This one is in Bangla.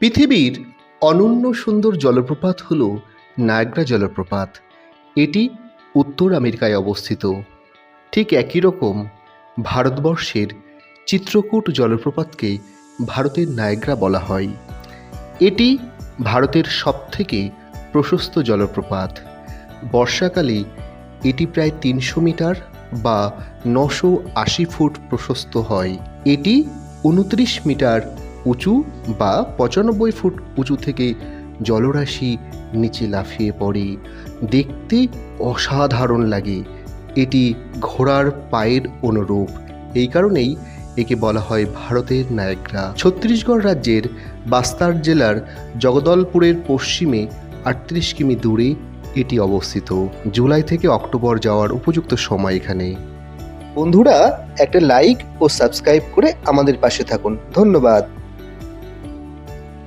পৃথিবীর অনন্য সুন্দর জলপ্রপাত হল নায়াগ্রা জলপ্রপাত। এটি উত্তর আমেরিকায় অবস্থিত। ঠিক একই রকম ভারতবর্ষের চিত্রকূট জলপ্রপাতকে ভারতের নায়াগ্রা বলা হয়। এটি ভারতের সবথেকে প্রশস্ত জলপ্রপাত। বর্ষাকালে এটি প্রায় 300 মিটার বা 980 ফুট প্রশস্ত হয়। এটি 29 মিটার উঁচু বা 95 ফুট উঁচু থেকে জলরাশি নিচে লাফিয়ে পড়ে। দেখতে অসাধারণ লাগে। এটি ঘোড়ার পায়ের অনুরূপ। এই কারণেই একে বলা হয় ভারতের নায়াগ্রা। ছত্তিশগড় রাজ্যের বাস্তার জেলার জগদলপুরের পশ্চিমে 38 কিমি দূরে এটি অবস্থিত। জুলাই থেকে অক্টোবর যাওয়ার উপযুক্ত সময় এখানে। বন্ধুরা, একটা লাইক ও সাবস্ক্রাইব করে আমাদের পাশে থাকুন। ধন্যবাদ।